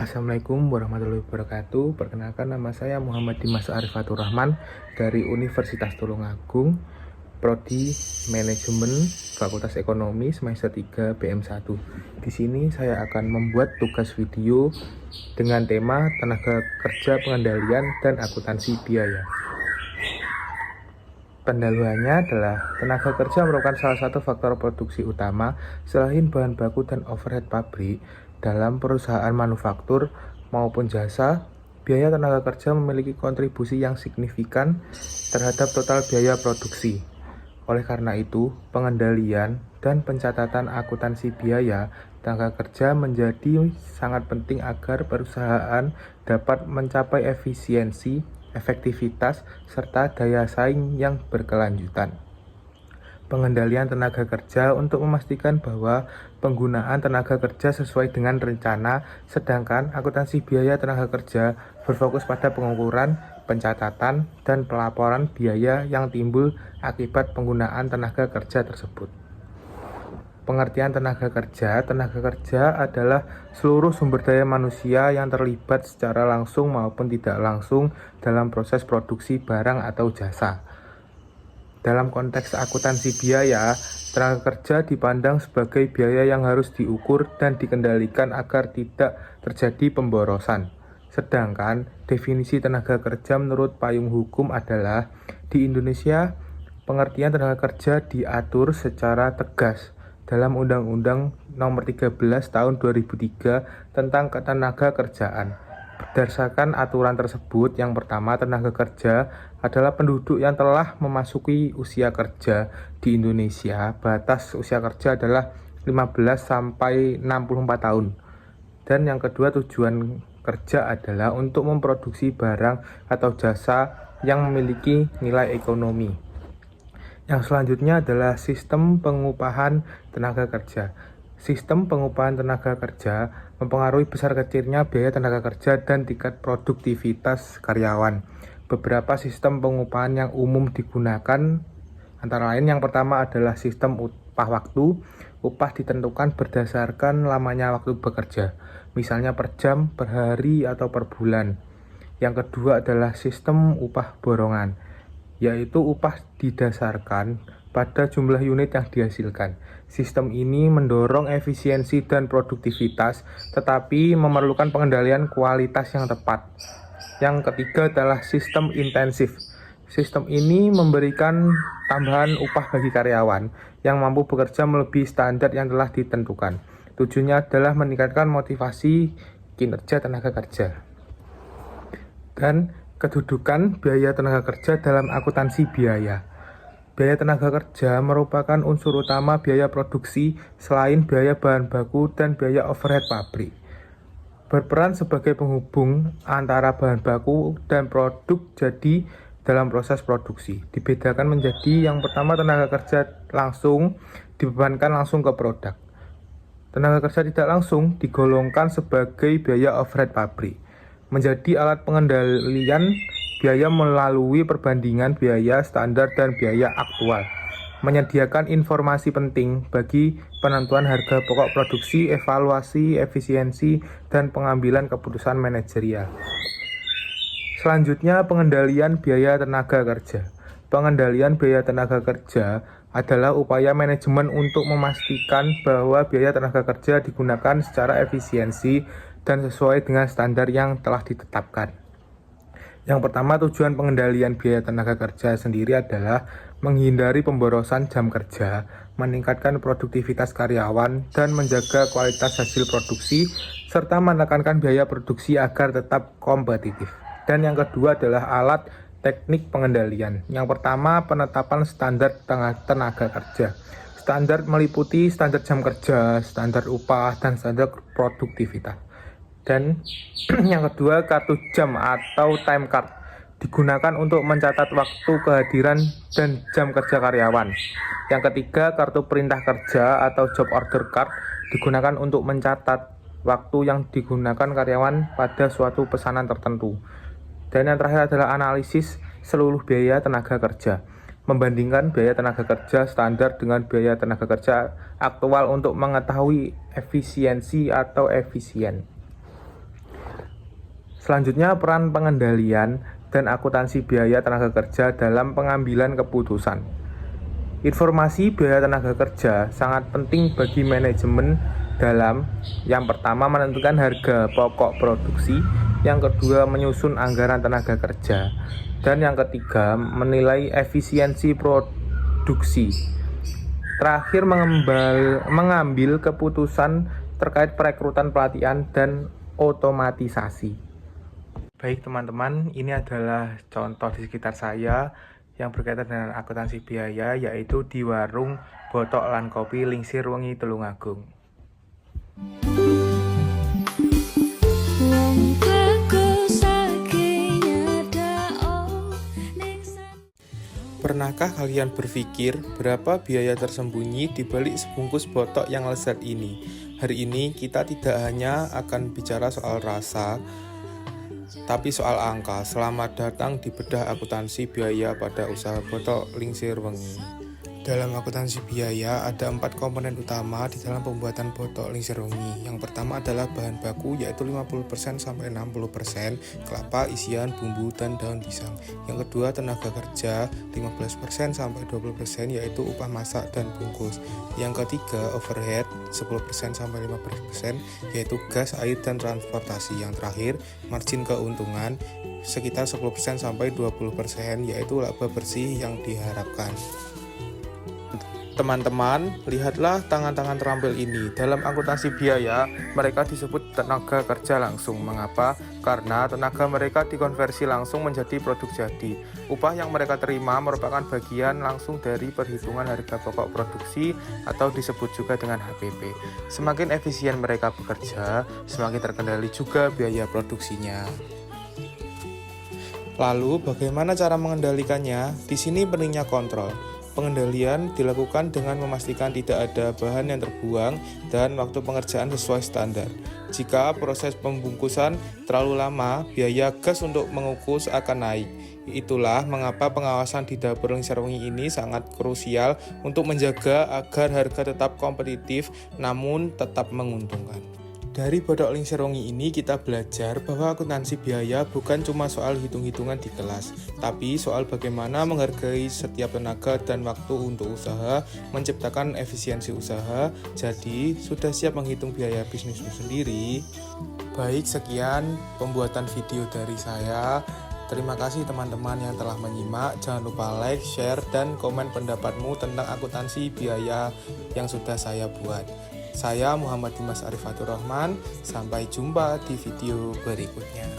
Assalamualaikum warahmatullahi wabarakatuh. Perkenalkan, nama saya Muhammad Dimas Arifatur Rahman dari Universitas Tulungagung, Prodi Manajemen Fakultas Ekonomi semester 3 BM1. Di sini saya akan membuat tugas video dengan tema tenaga kerja, pengendalian, dan akuntansi biaya. Pendahuluannya adalah tenaga kerja merupakan salah satu faktor produksi utama selain bahan baku dan overhead pabrik dalam perusahaan manufaktur maupun jasa. Biaya tenaga kerja memiliki kontribusi yang signifikan terhadap total biaya produksi. Oleh karena itu, pengendalian dan pencatatan akuntansi biaya tenaga kerja menjadi sangat penting agar perusahaan dapat mencapai efisiensi, efektivitas, serta daya saing yang berkelanjutan. Pengendalian tenaga kerja untuk memastikan bahwa penggunaan tenaga kerja sesuai dengan rencana, sedangkan akuntansi biaya tenaga kerja berfokus pada pengukuran, pencatatan, dan pelaporan biaya yang timbul akibat penggunaan tenaga kerja tersebut. Pengertian tenaga kerja adalah seluruh sumber daya manusia yang terlibat secara langsung maupun tidak langsung dalam proses produksi barang atau jasa. Dalam konteks akuntansi biaya, tenaga kerja dipandang sebagai biaya yang harus diukur dan dikendalikan agar tidak terjadi pemborosan. Sedangkan definisi tenaga kerja menurut payung hukum adalah di Indonesia, pengertian tenaga kerja diatur secara tegas dalam Undang-Undang Nomor 13 Tahun 2003 tentang Ketenaga Kerjaan. Berdasarkan aturan tersebut, yang pertama, tenaga kerja adalah penduduk yang telah memasuki usia kerja di Indonesia. Batas usia kerja adalah 15 sampai 64 tahun. Dan yang kedua, tujuan kerja adalah untuk memproduksi barang atau jasa yang memiliki nilai ekonomi. Yang selanjutnya adalah sistem pengupahan tenaga kerja. Sistem pengupahan tenaga kerja mempengaruhi besar kecilnya biaya tenaga kerja dan tingkat produktivitas karyawan. Beberapa sistem pengupahan yang umum digunakan antara lain yang pertama adalah sistem upah waktu. Upah ditentukan berdasarkan lamanya waktu bekerja, misalnya per jam, per hari, atau per bulan. Yang kedua adalah sistem upah borongan, yaitu upah didasarkan pada jumlah unit yang dihasilkan. Sistem ini mendorong efisiensi dan produktivitas, tetapi memerlukan pengendalian kualitas yang tepat. Yang ketiga adalah sistem intensif. Sistem ini memberikan tambahan upah bagi karyawan yang mampu bekerja melebihi standar yang telah ditentukan. Tujuannya adalah meningkatkan motivasi kinerja tenaga kerja. Dan kedudukan biaya tenaga kerja dalam akuntansi biaya. Biaya tenaga kerja merupakan unsur utama biaya produksi selain biaya bahan baku dan biaya overhead pabrik. Berperan sebagai penghubung antara bahan baku dan produk jadi dalam proses produksi. Dibedakan menjadi yang pertama, tenaga kerja langsung dibebankan langsung ke produk. Tenaga kerja tidak langsung digolongkan sebagai biaya overhead pabrik. Menjadi alat pengendalian biaya melalui perbandingan biaya standar dan biaya aktual. Menyediakan informasi penting bagi penentuan harga pokok produksi, evaluasi, efisiensi, dan pengambilan keputusan manajerial. Selanjutnya, pengendalian biaya tenaga kerja. Pengendalian biaya tenaga kerja adalah upaya manajemen untuk memastikan bahwa biaya tenaga kerja digunakan secara efisiensi dan sesuai dengan standar yang telah ditetapkan. Yang pertama, tujuan pengendalian biaya tenaga kerja sendiri adalah menghindari pemborosan jam kerja, meningkatkan produktivitas karyawan, dan menjaga kualitas hasil produksi, serta menekankan biaya produksi agar tetap kompetitif. Dan yang kedua adalah alat teknik pengendalian. Yang pertama, penetapan standar tenaga kerja. Standar meliputi standar jam kerja, standar upah, dan standar produktivitas. Dan yang kedua, kartu jam atau time card digunakan untuk mencatat waktu kehadiran dan jam kerja karyawan. Yang ketiga, kartu perintah kerja atau job order card digunakan untuk mencatat waktu yang digunakan karyawan pada suatu pesanan tertentu. Dan yang terakhir adalah analisis seluruh biaya tenaga kerja. Membandingkan biaya tenaga kerja standar dengan biaya tenaga kerja aktual untuk mengetahui efisiensi atau efisien. Selanjutnya, peran pengendalian dan akuntansi biaya tenaga kerja dalam pengambilan keputusan. Informasi biaya tenaga kerja sangat penting bagi manajemen dalam yang pertama menentukan harga pokok produksi, yang kedua menyusun anggaran tenaga kerja, dan yang ketiga menilai efisiensi produksi. Terakhir mengambil keputusan terkait perekrutan, pelatihan, dan otomatisasi. Baik teman-teman, ini adalah contoh di sekitar saya yang berkaitan dengan akuntansi biaya, yaitu di warung Botok lan Kopi Lingsir Wengi Tulungagung. Pernahkah kalian berpikir berapa biaya tersembunyi di balik sebungkus botok yang lezat ini? Hari ini kita tidak hanya akan bicara soal rasa, tapi soal angka. Selamat datang di bedah akuntansi biaya pada usaha Botok Lingsir Wengi. Dalam akuntansi biaya ada 4 komponen utama di dalam pembuatan botok lingsir wengi. Yang pertama adalah bahan baku, yaitu 50% sampai 60%, kelapa, isian, bumbu, dan daun pisang. Yang kedua tenaga kerja, 15% sampai 20%, yaitu upah masak dan bungkus. Yang ketiga overhead, 10% sampai 15%, yaitu gas, air, dan transportasi. Yang terakhir margin keuntungan, sekitar 10% sampai 20%, yaitu laba bersih yang diharapkan. Teman-teman, lihatlah tangan-tangan terampil ini. Dalam akuntansi biaya, mereka disebut tenaga kerja langsung. Mengapa? Karena tenaga mereka dikonversi langsung menjadi produk jadi. Upah yang mereka terima merupakan bagian langsung dari perhitungan harga pokok produksi atau disebut juga dengan HPP. Semakin efisien mereka bekerja, semakin terkendali juga biaya produksinya. Lalu, bagaimana cara mengendalikannya? Di sini pentingnya kontrol. Pengendalian dilakukan dengan memastikan tidak ada bahan yang terbuang dan waktu pengerjaan sesuai standar. Jika proses pembungkusan terlalu lama, biaya gas untuk mengukus akan naik. Itulah mengapa pengawasan di dapur Lingsir Wengi ini sangat krusial untuk menjaga agar harga tetap kompetitif namun tetap menguntungkan. Dari Botok Lingsir Wengi ini kita belajar bahwa akuntansi biaya bukan cuma soal hitung-hitungan di kelas, tapi soal bagaimana menghargai setiap tenaga dan waktu untuk usaha, menciptakan efisiensi usaha. Jadi, sudah siap menghitung biaya bisnismu sendiri? Baik, sekian pembuatan video dari saya. Terima kasih teman-teman yang telah menyimak. Jangan lupa like, share, dan komen pendapatmu tentang akuntansi biaya yang sudah saya buat. Saya Muhammad Dimas Arifatur Rahman. Sampai jumpa di video berikutnya.